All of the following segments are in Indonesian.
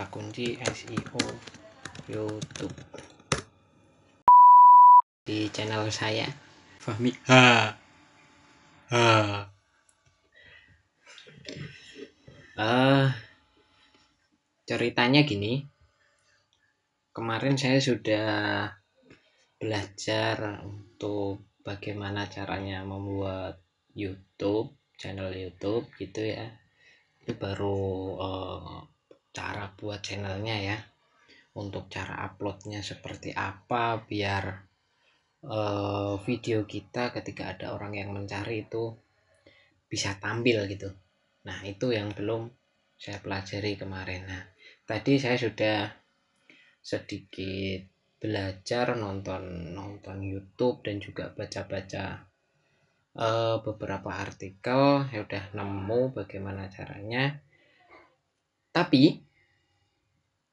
kunci SEO YouTube di channel saya Fahmi. Ceritanya gini, kemarin saya sudah belajar untuk bagaimana caranya membuat YouTube, channel YouTube gitu ya. Itu baru cara buat channelnya ya, untuk cara uploadnya seperti apa biar video kita ketika ada orang yang mencari itu bisa tampil gitu. Nah itu yang belum saya pelajari kemarin. Nah tadi saya sudah sedikit belajar nonton YouTube dan juga baca-baca beberapa artikel. Ya udah nemu bagaimana caranya, tapi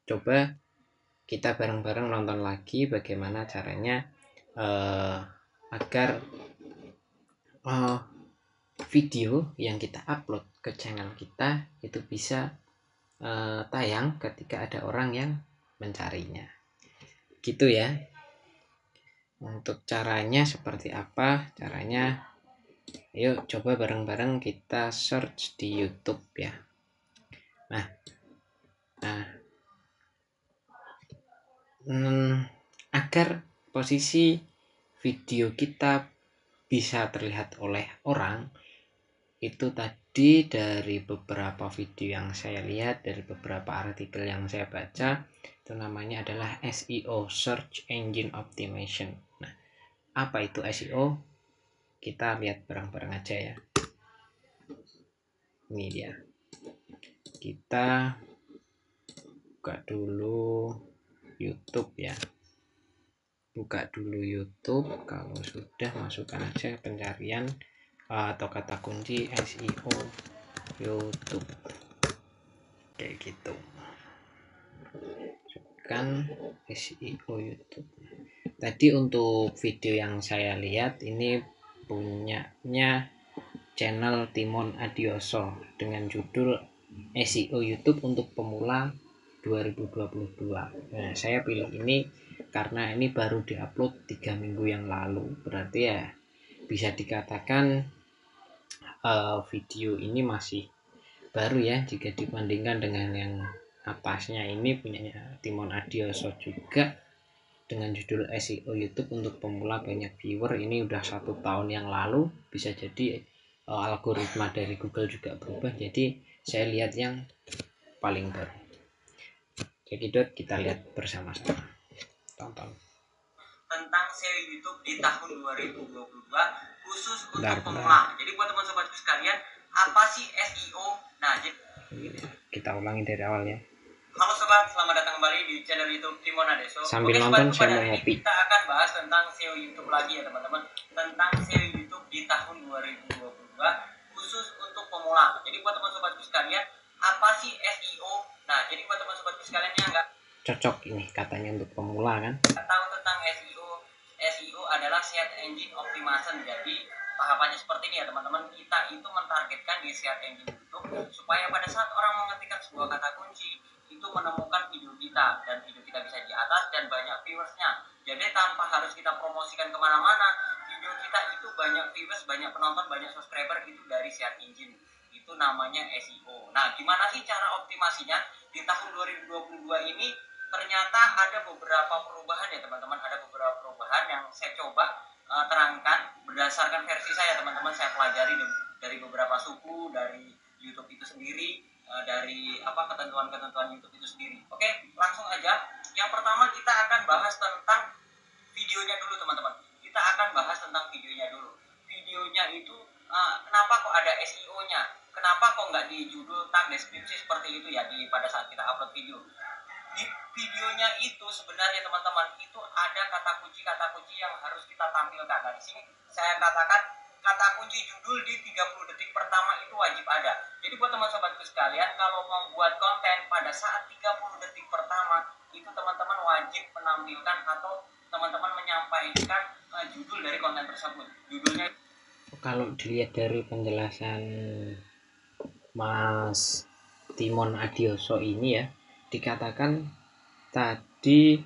coba kita bareng-bareng nonton lagi bagaimana caranya agar video yang kita upload ke channel kita itu bisa tayang ketika ada orang yang mencarinya gitu ya. Untuk caranya seperti apa caranya, yuk coba bareng-bareng kita search di YouTube ya. Nah agar posisi video kita bisa terlihat oleh orang, itu tadi dari beberapa video yang saya lihat, dari beberapa artikel yang saya baca, itu namanya adalah SEO, Search Engine Optimization. Nah, apa itu SEO? Kita lihat bareng-bareng aja ya. Ini dia. Kita buka dulu YouTube ya. Buka dulu YouTube. Kalau sudah, masukkan aja pencarian atau kata kunci SEO YouTube kayak gitu. Kan SEO YouTube. Tadi untuk video yang saya lihat ini punyanya channel Timon Adioso dengan judul SEO YouTube untuk pemula 2022. Nah, saya pilih ini karena ini baru diupload 3 minggu yang lalu. Berarti ya bisa dikatakan video ini masih baru ya jika dibandingkan dengan yang atasnya. Ini punyanya Timon Adioso juga dengan judul SEO YouTube untuk pemula banyak viewer. Ini udah 1 tahun yang lalu. Bisa jadi algoritma dari Google juga berubah, jadi saya lihat yang paling baru. Jadi kita lihat bersama-sama, tonton tentang SEO YouTube di tahun 2022 khusus untuk pemula. Jadi buat teman sobatku sekalian, apa sih SEO? Nah, kita ulangi dari awal ya. Halo sobat, selamat datang kembali di channel YouTube Timon Adioso. Sambil nonton saya mau ngopi. Kita akan bahas tentang SEO YouTube lagi ya teman-teman. Tentang SEO YouTube di tahun 2022 khusus untuk pemula. Jadi buat teman sobatku sekalian, apa sih SEO? Nah, jadi buat teman sobatku sekalian yang enggak cocok ini katanya untuk pemula kan. Tahu tentang SEO adalah Search Engine Optimization. Jadi tahapannya seperti ini ya teman-teman. Kita itu mentargetkan di Search Engine YouTube supaya pada saat orang mengetikkan sebuah kata kunci itu menemukan video kita, dan video kita bisa di atas dan banyak viewersnya. Jadi tanpa harus kita promosikan kemana-mana, video kita itu banyak viewers, banyak penonton, banyak subscriber itu dari Search Engine. Itu namanya SEO. Nah, gimana sih cara optimasinya di tahun 2022 ini? Ternyata ada beberapa perubahan ya teman-teman. Ada beberapa perubahan yang saya coba terangkan berdasarkan versi saya teman-teman. Saya pelajari dari beberapa suku, dari YouTube itu sendiri, dari ketentuan-ketentuan YouTube itu sendiri. Oke, langsung aja. Yang pertama kita akan bahas tentang videonya dulu teman-teman. Kita akan bahas tentang videonya dulu. Videonya itu kenapa kok ada SEO-nya? Kenapa kok nggak di judul, tag, deskripsi seperti itu ya pada saat kita upload video? Di videonya itu sebenarnya teman-teman itu ada kata kunci yang harus kita tampilkan. Nah, di sini saya katakan kata kunci judul di 30 detik pertama itu wajib ada. Jadi buat teman sobatku sekalian, kalau membuat konten pada saat 30 detik pertama itu teman-teman wajib menampilkan atau teman-teman menyampaikan judul dari konten tersebut. Judulnya kalau dilihat dari penjelasan Mas Timon Adioso ini ya, dikatakan tadi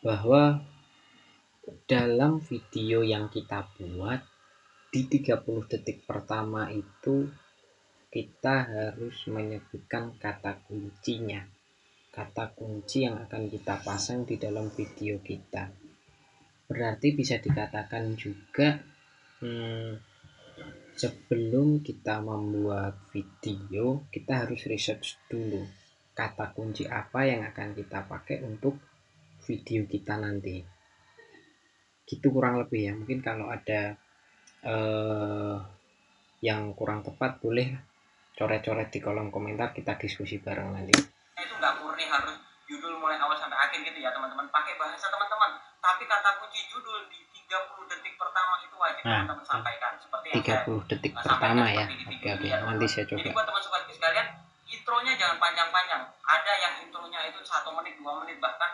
bahwa dalam video yang kita buat di 30 detik pertama itu kita harus menyebutkan kata kuncinya, kata kunci yang akan kita pasang di dalam video kita. Berarti bisa dikatakan juga sebelum kita membuat video, kita harus research dulu kata kunci apa yang akan kita pakai untuk video kita nanti. Gitu kurang lebih ya. Mungkin kalau ada yang kurang tepat boleh coret-coret di kolom komentar, kita diskusi bareng nanti. Itu nggak murni harus judul mulai awal sampai akhir gitu ya teman-teman, pakai bahasa teman-teman, tapi kata kunci judul di 30 detik pertama itu wajib teman-teman sampaikan seperti yang 30 detik pertama ya. Oke, nanti saya coba. Jadi buat teman sobat sekalian, intronya jangan panjang-panjang. Ada yang intronya itu 1 menit 2 menit, bahkan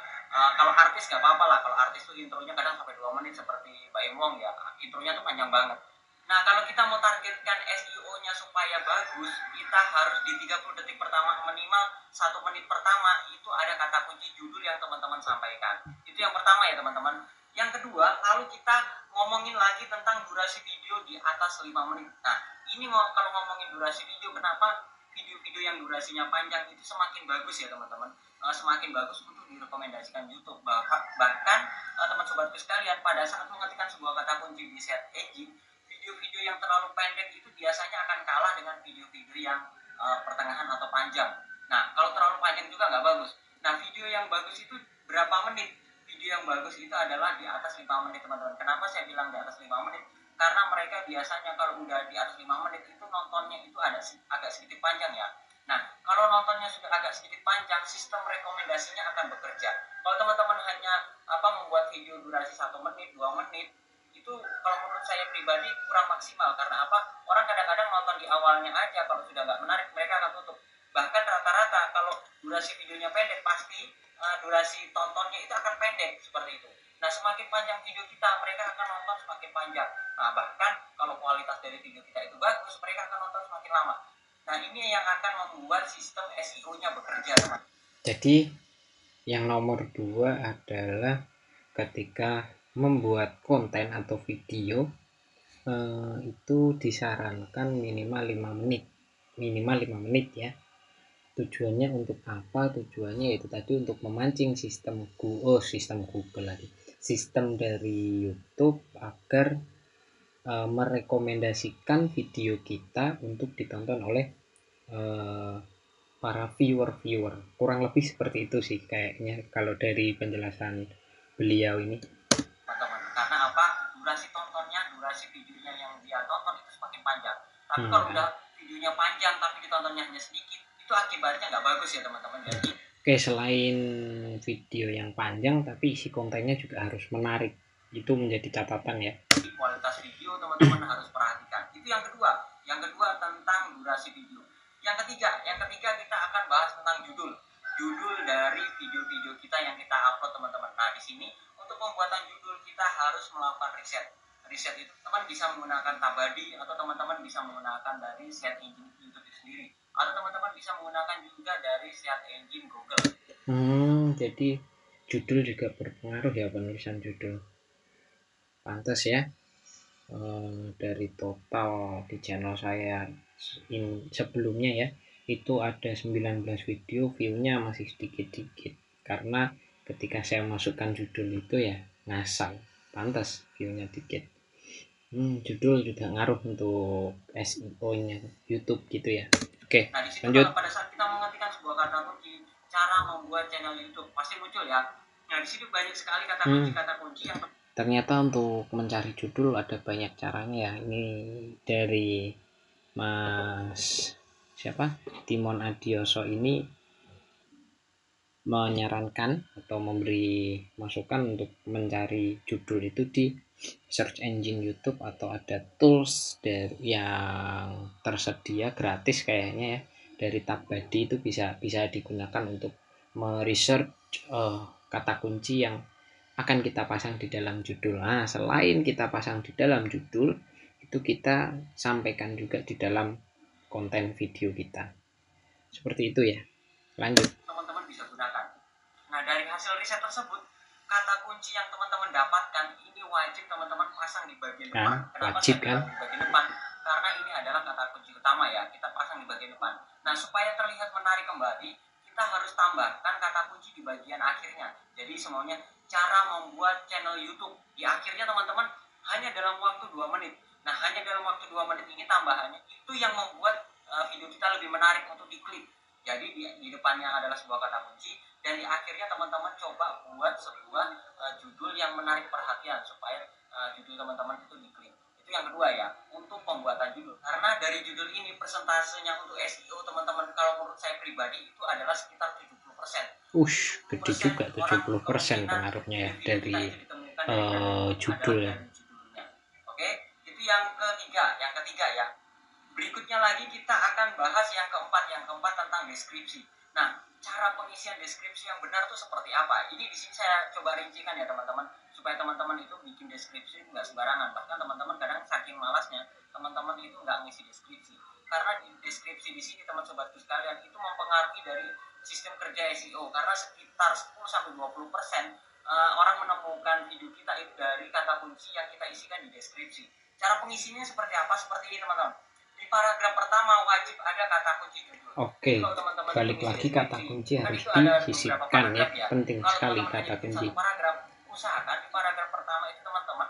kalau artis nggak apa-apa lah, kalau artis tuh intronya kadang sampai 2 menit seperti Baim Wong ya, intronya tuh panjang banget. Nah, kalau kita mau targetkan SEO-nya supaya bagus, kita harus di 30 detik pertama, minimal 1 menit pertama itu ada kata kunci judul yang teman-teman sampaikan. Itu yang pertama ya teman-teman. Yang kedua, lalu kita ngomongin lagi tentang durasi video di atas 5 menit. Nah, ini kalau ngomongin durasi video, kenapa video-video yang durasinya panjang itu semakin bagus ya teman-teman, semakin bagus untuk direkomendasikan YouTube. Bahkan teman sobatku sekalian, pada saat mengetikkan sebuah kata kunci di search engine, video-video yang terlalu pendek itu biasanya akan kalah dengan video-video yang pertengahan atau panjang. Nah, kalau terlalu panjang juga nggak bagus. Nah, video yang bagus itu berapa menit? Video yang bagus itu adalah di atas 5 menit teman-teman. Kenapa saya bilang di atas 5 menit? Karena mereka biasanya kalau udah di atas 5 menit itu nontonnya itu agak sedikit panjang ya. Nah, kalau nontonnya sudah agak sedikit panjang, sistem rekomendasinya akan bekerja. Kalau teman-teman hanya membuat video durasi 1 menit, 2 menit, itu kalau menurut saya pribadi kurang maksimal. Karena apa? Orang kadang-kadang nonton di awalnya aja, kalau sudah nggak menarik mereka akan tutup. Bahkan rata-rata kalau durasi videonya pendek, pasti durasi tontonnya itu akan pendek seperti itu. Nah, semakin panjang video kita, mereka akan nonton semakin panjang. Nah, bahkan kalau kualitas dari video kita itu bagus, mereka akan nonton semakin lama. Nah, ini yang akan membuat sistem SEO-nya bekerja, teman. Jadi yang nomor 2 adalah ketika membuat konten atau video itu disarankan minimal 5 menit. Minimal 5 menit ya. Tujuannya untuk apa? Tujuannya itu tadi untuk memancing sistem Google lagi. Sistem dari YouTube agar merekomendasikan video kita untuk ditonton oleh para viewer. Kurang lebih seperti itu sih kayaknya kalau dari penjelasan beliau ini. Teman-teman, karena apa? Durasi tontonnya, durasi videonya yang dia tonton itu semakin panjang. Tapi kalau udah videonya panjang tapi ditontonnya hanya sedikit, itu akibatnya nggak bagus ya teman-teman. Jadi Oke, selain video yang panjang tapi isi kontennya juga harus menarik. Itu menjadi catatan ya. Kualitas video teman-teman harus perhatikan. Itu yang kedua. Yang kedua tentang durasi video. Yang ketiga kita akan bahas tentang judul. Judul dari video-video kita yang kita upload teman-teman. Nah, di sini untuk pembuatan judul kita harus melakukan riset. Riset itu teman bisa menggunakan Tabadi atau teman-teman bisa menggunakan dari search engine YouTube itu sendiri. Atau teman-teman bisa menggunakan juga dari search engine Google. Jadi judul juga berpengaruh ya, penulisan judul. Pantas ya. Dari total di channel saya sebelumnya ya, itu ada 19 video, view-nya masih sedikit-dikit karena ketika saya masukkan judul itu ya ngasal, pantas view-nya dikit. Judul juga ngaruh untuk SEO-nya YouTube gitu ya. Oke, nah, disitu lanjut. pada saat kita mengetikkan sebuah kata kunci cara membuat channel YouTube pasti muncul ya. Nah, di situ banyak sekali kata kunci yang ternyata untuk mencari judul ada banyak caranya ya. Ini dari Mas siapa? Timon Adioso ini menyarankan atau memberi masukan untuk mencari judul itu di search engine YouTube, atau ada tools yang tersedia gratis kayaknya ya, dari Tabadi itu bisa digunakan untuk meresearch kata kunci yang akan kita pasang di dalam judul. Nah, selain kita pasang di dalam judul, itu kita sampaikan juga di dalam konten video kita. Seperti itu ya. Lanjut. teman-teman bisa gunakan. Nah, dari hasil riset tersebut, kata kunci yang teman-teman dapatkan ini wajib teman-teman pasang di bagian depan. Kenapa wajib saya bilang di bagian depan? Karena ini adalah kata kunci utama ya, kita pasang di bagian depan. Nah, supaya terlihat menarik kembali, kita harus tambahkan kata kunci di bagian akhirnya. Jadi semuanya cara membuat channel YouTube. Di akhirnya teman-teman hanya dalam waktu 2 menit. Nah, hanya dalam waktu 2 menit ini tambahannya itu yang membuat video kita lebih menarik untuk diklik. Jadi di depannya adalah sebuah kata kunci, dan di akhirnya teman-teman coba buat sebuah judul yang menarik perhatian supaya judul teman-teman itu diklik. Itu yang kedua ya, untuk pembuatan judul. Karena dari judul ini persentasenya untuk SEO teman-teman, kalau menurut saya pribadi itu adalah sekitar 70%. Gede juga 70% pengaruhnya ya dari judul ya. Oke, itu yang ketiga ya. Berikutnya lagi kita akan bahas yang keempat tentang deskripsi. Nah, cara pengisian deskripsi yang benar tuh seperti apa? Ini di sini saya coba rincikan ya teman-teman, supaya teman-teman itu bikin deskripsi nggak sembarangan. Bahkan teman-teman kadang saking malasnya, teman-teman itu nggak ngisi deskripsi. Karena di deskripsi di sini teman-sobatku sekalian itu mempengaruhi dari sistem kerja SEO. Karena sekitar 10-20% orang menemukan video kita itu dari kata kunci yang kita isikan di deskripsi. Cara pengisinya seperti apa? Seperti ini teman-teman. Di paragraf pertama wajib ada kata kunci judul. Oke, balik lagi kata kunci harus disisipkan ya. Penting sekali kata kunci. Paragraf, usahakan di paragraf pertama itu teman-teman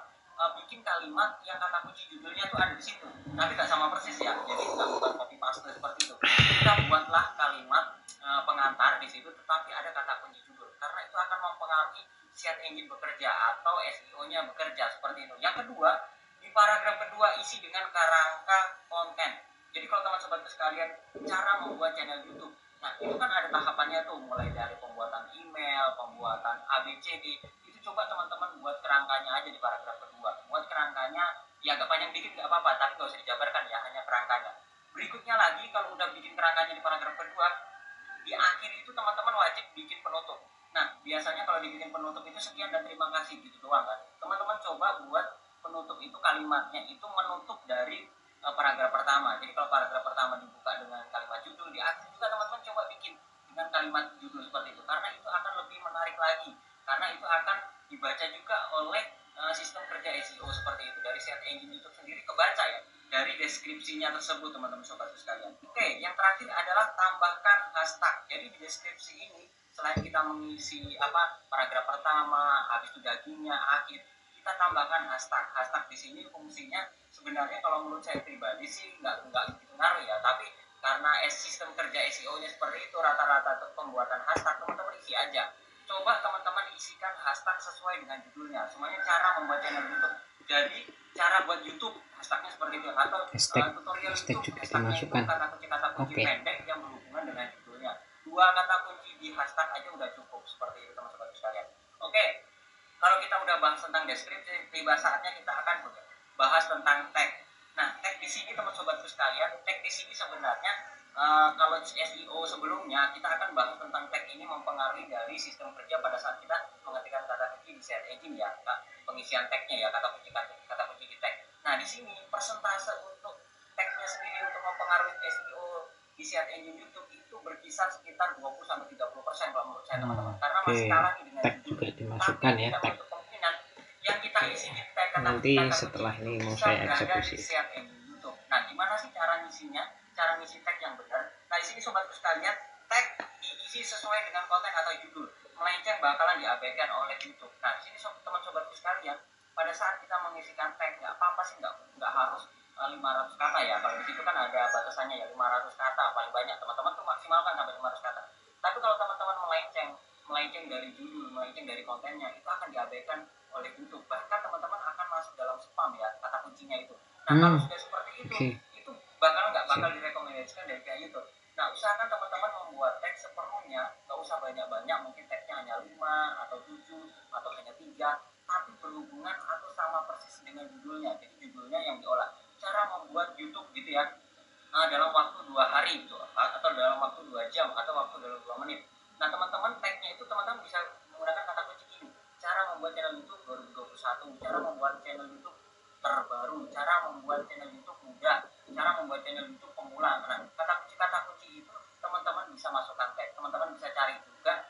bikin kalimat yang kata kunci judulnya itu ada di situ. Tapi nggak sama persis ya. Jadi nggak buat copy paste seperti itu. Kita buatlah kalimat pengantar di situ, tetapi ada kata kunci judul. Karena itu akan mempengaruhi search engine bekerja atau SEO-nya bekerja seperti itu. Yang kedua, di paragraf kedua isi dengan kerangka konten. Jadi kalau teman-teman sekalian, cara membuat channel YouTube. Nah, itu kan ada tahapannya tuh, mulai dari pembuatan email, pembuatan ABCD. Itu coba teman-teman buat kerangkanya aja di paragraf kedua. Buat kerangkanya, ya agak panjang dikit nggak apa-apa, tapi nggak usah dijabarkan ya, hanya kerangkanya. Berikutnya lagi, kalau udah bikin kerangkanya di paragraf kedua, di akhir itu teman-teman wajib bikin penutup. Nah, biasanya kalau dibikin penutup itu sekian dan terima kasih gitu doang kan. Teman-teman coba buat penutup itu kalimatnya itu menutup dari paragraf pertama. Jadi kalau paragraf pertama dibuka dengan kalimat judul, di akhir juga teman-teman coba bikin dengan kalimat judul seperti itu, karena itu akan lebih menarik lagi, karena itu akan dibaca juga oleh sistem kerja SEO seperti itu. Dari search engine YouTube sendiri kebaca ya dari deskripsinya tersebut teman-teman sobat sekalian. Oke, yang terakhir adalah tambahkan hashtag. Jadi di deskripsi ini selain kita mengisi paragraf pertama, habis itu dagingnya, akhir, kita tambahkan hashtag. Hashtag di sini fungsinya sebenarnya kalau menurut saya pribadi sih nggak begitu ngaruh ya, tapi karena sistem kerja SEO-nya seperti itu, rata-rata pembuatan hashtag teman-teman isi aja. Coba teman-teman isikan hashtag sesuai dengan judulnya. Semuanya cara membuat channel YouTube. Jadi cara buat YouTube hashtagnya seperti itu, atau tutorial hashtag YouTube juga hashtagnya dimasukkan. itu kata kunci pendek yang berhubungan dengan judulnya. 2 kata kunci di hashtag aja udah cukup seperti itu teman-teman sekalian. Oke. Kalau kita udah bahas tentang deskripsi, tiba saatnya kita akan bahas tentang tag. Nah, tag di sini teman sobatku sekalian, tag di sini sebenarnya kalau SEO sebelumnya kita akan bahas tentang tag ini mempengaruhi dari sistem kerja pada saat kita mengetikkan kata kunci di search engine ya, pengisian tagnya ya, kata kunci di tag. Nah, di sini persentase untuk tagnya sendiri untuk mempengaruhi SEO di search engine YouTube itu berkisar sekitar 20-30% kalau menurut saya teman-teman. Karena masih kalah nih dengan tag juga dimasukkan ya, tag. Yang kita isi di tag nanti setelah ini mau saya eksekusi. Nah, gimana sih cara ngisinya? Cara ngisi tag yang benar. Nah, di sini sobatku sekalian, tag diisi sesuai dengan konten atau judul. Melenceng bakalan diabaikan oleh YouTube. Nah, di sini teman sobatku sekalian, pada saat kita mengisikan tag, nggak apa-apa sih, nggak harus 500 kata ya. Kalau di situ kan ada batasannya ya, 500 kata paling banyak. Teman-teman tuh maksimalkan sampai 500 kata. Tapi kalau teman-teman melenceng dari judul, melenceng dari kontennya, itu akan diabaikan oleh YouTube. Bahkan teman-teman akan masuk dalam spam ya, kata kuncinya itu. Nah, kalau sudah seperti itu, itu nggak bakal direkomendasikan dari pihak YouTube. Nah, usahakan teman-teman membuat tag seperlunya, nggak usah banyak-banyak, mungkin tagnya hanya 5 atau 7 atau hanya 3, tapi berhubungan atau sama persis dengan judulnya. Jadi judulnya yang diolah. Cara membuat YouTube gitu ya, dalam waktu 2 hari gitu, atau dalam waktu 2 jam, atau waktu dalam 2 menit. Nah, teman-teman tagnya itu teman-teman bisa menggunakan kata kunci ini. Cara membuat channel YouTube 2021, cara membuat channel YouTube terbaru, cara membuat channel YouTube mudah, cara membuat channel YouTube pemula. Nah, kata kunci itu teman-teman bisa masukkan tag. Teman-teman bisa cari juga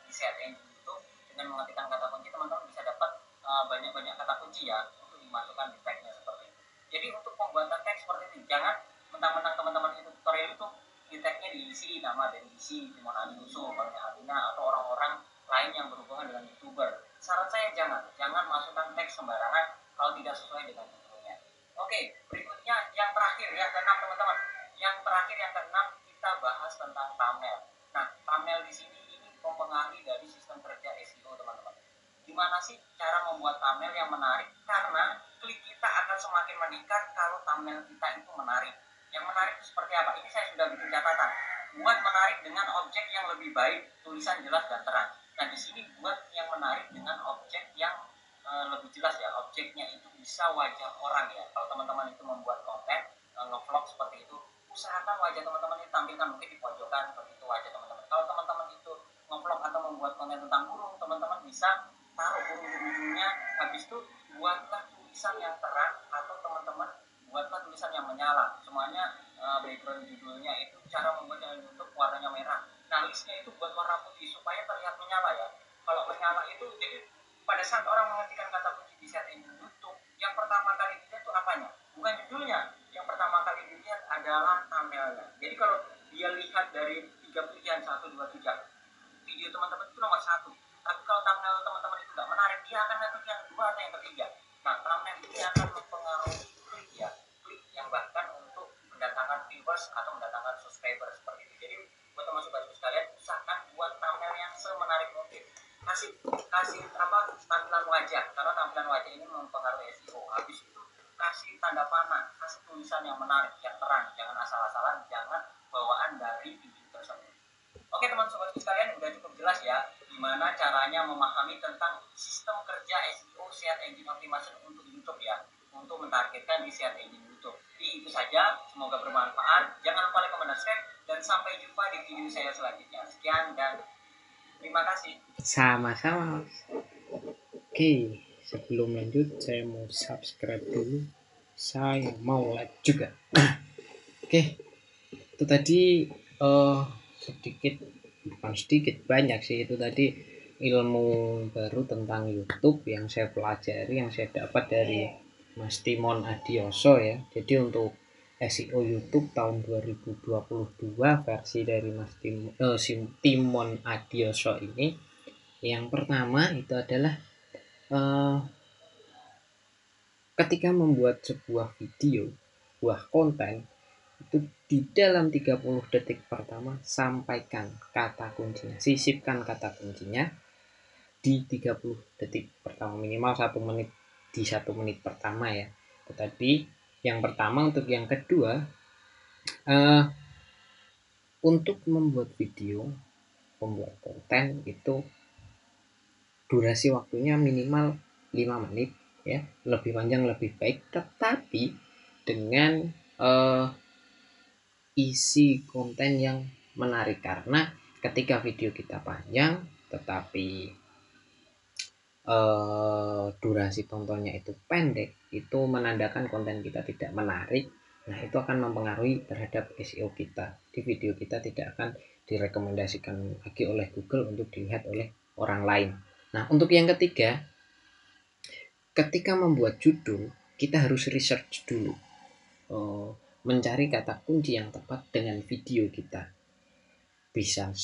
kunci ya untuk dimasukkan di tagnya seperti itu. Jadi untuk pembuatan tag seperti ini, jangan mentang-mentang teman-teman itu tutorial itu di tagnya diisi nama dan diisi Timon Adiuso, Bang Alina atau orang-orang lain yang berhubungan dengan youtuber. Saran saya jangan masukkan tag sembarangan kalau tidak sesuai dengan judulnya. Oke, berikutnya yang terakhir yang keenam teman-teman. Yang terakhir yang keenam kita bahas tentang thumbnail. Nah, thumbnail di sini ini mempengaruhi dari sistem kerja SEO teman-teman. Gimana sih cara membuat thumbnail yang menarik? Karena klik kita akan semakin meningkat kalau thumbnail kita itu menarik. Yang menarik itu seperti apa? Ini saya sudah bikin catatan. Buat menarik dengan objek yang lebih baik, tulisan jelas dan terang. Nah, di sini buat yang menarik dengan objek yang lebih jelas ya. Objeknya itu bisa wajah orang ya. Kalau teman-teman itu membuat konten nge-vlog seperti itu, usahakan wajah teman-teman itu tampilkan mungkin di pojokan seperti itu wajah teman-teman. Kalau teman-teman itu nge-vlog atau membuat konten tentang burung, teman-teman bisa taruh burung di ujungnya. Habis itu buatlah tulisan yang terang atau teman-teman buatlah tulisan yang menyala. Semuanya background judulnya itu cara membuat channel YouTube warnanya merah. Nah, listnya itu buat warna putih supaya terlihat menyala ya. Kalau menyala itu jadi pada saat orang mengetikkan kata kunci di search engine YouTube, yang pertama kali dilihat itu apanya? Bukan judulnya. Yang pertama kali dilihat adalah thumbnailnya. Jadi kalau dia lihat dari 3 pilihan 1, 2, 3, video teman-teman itu nomor 1. Tapi kalau thumbnail teman-teman itu nggak menarik, dia akan ngetik yang 2 atau yang ketiga. Nah, thumbnail ini akan mempengaruhi klik ya, klik yang bahkan untuk mendatangkan viewers atau mendatangkan subscriber seperti itu. Jadi buat teman sobatku sekalian, usahakan buat thumbnail yang semenarik mungkin. Kasih tampilan wajah, karena tampilan wajah ini mempengaruhi SEO. Habis itu kasih tanda panah, kasih tulisan yang menarik, yang terang, jangan asal-asalan, jangan bawaan dari video tersebut. Oke teman sobatku sekalian, udah cukup jelas ya gimana caranya memahami tentang sistem kerja SEO Search Engine Optimization untuk YouTube ya, untuk mentargetkan di Search Engine YouTube. Jadi itu saja, semoga bermanfaat. Jangan lupa like, comment, dan subscribe, dan sampai jumpa di video saya selanjutnya. Sekian dan terima kasih. Sama-sama. Oke, sebelum lanjut saya mau subscribe dulu. Saya mau like juga. Oke, itu tadi sedikit, bukan sedikit, banyak sih itu tadi ilmu baru tentang YouTube yang saya pelajari, yang saya dapat dari Mas Timon Adioso ya. Jadi untuk SEO YouTube tahun 2022 versi dari Mas Timon Adioso ini, yang pertama itu adalah ketika membuat sebuah video, sebuah konten, itu di dalam 30 detik pertama sampaikan kata kuncinya, sisipkan kata kuncinya di 30 detik pertama, minimal 1 menit, di 1 menit pertama ya. Tetapi yang pertama. Untuk yang kedua, untuk membuat video, membuat konten itu durasi waktunya minimal 5 menit ya, lebih panjang lebih baik, tetapi dengan isi konten yang menarik. Karena ketika video kita panjang tetapi durasi tontonnya itu pendek, itu menandakan konten kita tidak menarik. Nah, itu akan mempengaruhi terhadap SEO kita. Di video kita tidak akan direkomendasikan lagi oleh Google untuk dilihat oleh orang lain. Nah, untuk yang ketiga, ketika membuat judul, kita harus research dulu, mencari kata kunci yang tepat dengan video kita. Bisa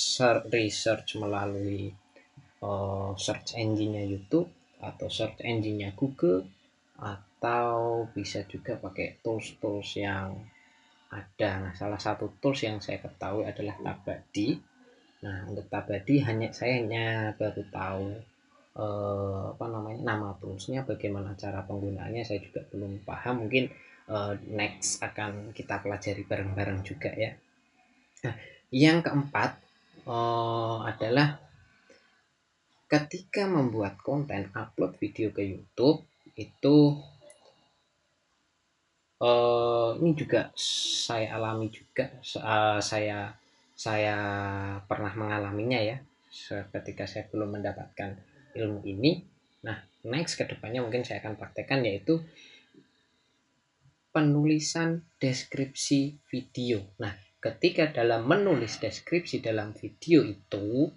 research melalui search engine-nya YouTube atau search engine-nya Google, atau bisa juga pakai tools-tools yang ada. Nah, salah satu tools yang saya ketahui adalah Tabadi. Nah, untuk Tabadi saya hanya baru tahu nama toolsnya, bagaimana cara penggunaannya saya juga belum paham. Mungkin next akan kita pelajari bareng-bareng juga ya. Nah, yang keempat adalah ketika membuat konten, upload video ke YouTube itu ini juga saya alami juga, saya pernah mengalaminya ya ketika saya belum mendapatkan ilmu ini. Nah, next kedepannya mungkin saya akan praktekkan, yaitu penulisan deskripsi video. Nah, ketika dalam menulis deskripsi dalam video itu,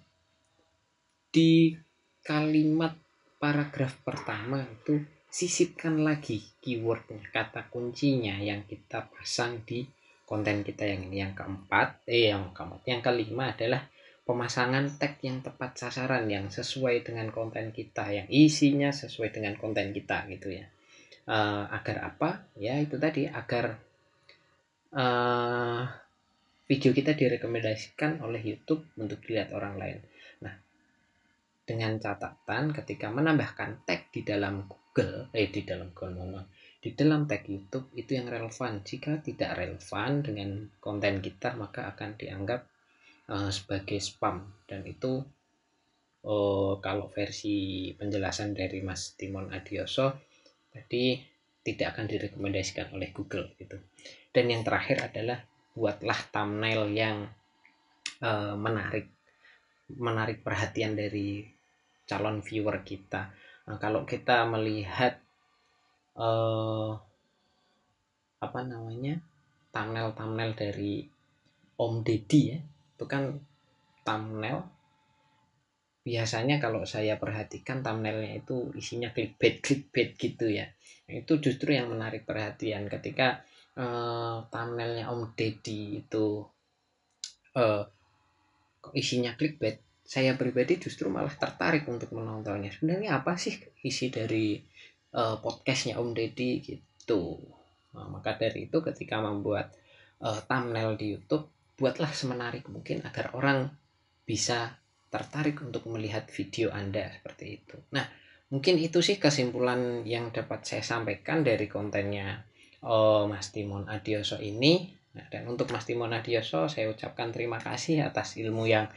di kalimat paragraf pertama itu sisipkan lagi keywordnya, kata kuncinya yang kita pasang di konten kita yang ini. Yang kelima adalah pemasangan tag yang tepat sasaran, yang sesuai dengan konten kita, yang isinya sesuai dengan konten kita gitu ya. Agar apa? Ya itu tadi, agar video kita direkomendasikan oleh YouTube untuk dilihat orang lain. Nah, dengan catatan ketika menambahkan tag di dalam di dalam tag YouTube itu yang relevan. Jika tidak relevan dengan konten kita, maka akan dianggap sebagai spam, dan itu kalau versi penjelasan dari Mas Timon Adioso tadi tidak akan direkomendasikan oleh Google gitu. Dan yang terakhir adalah buatlah thumbnail yang menarik perhatian dari calon viewer kita. Nah, kalau kita melihat thumbnail dari Om Deddy ya, itu kan thumbnail biasanya kalau saya perhatikan thumbnailnya itu isinya clickbait gitu ya. Itu justru yang menarik perhatian ketika thumbnailnya Om Deddy itu isinya clickbait. Saya pribadi justru malah tertarik untuk menontonnya. Sebenarnya apa sih isi dari podcastnya Om Deddy gitu. Nah, maka dari itu ketika membuat thumbnail di YouTube, buatlah semenarik mungkin agar orang bisa tertarik untuk melihat video Anda seperti itu. Nah, mungkin itu sih kesimpulan yang dapat saya sampaikan dari kontennya Mas Timon Adioso ini. Nah, dan untuk Mas Timon Adioso saya ucapkan terima kasih atas ilmu yang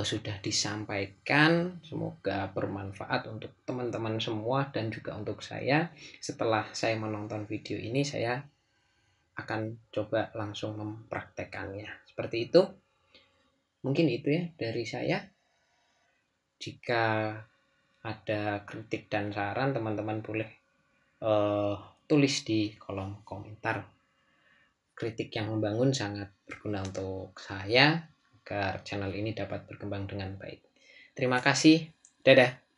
sudah disampaikan. Semoga bermanfaat untuk teman-teman semua dan juga untuk saya. Setelah saya menonton video ini, saya akan coba langsung mempraktekannya. Seperti itu. Mungkin itu ya dari saya. Jika ada kritik dan saran, teman-teman boleh tulis di kolom komentar. Kritik yang membangun sangat berguna untuk saya agar channel ini dapat berkembang dengan baik. Terima kasih. Dadah.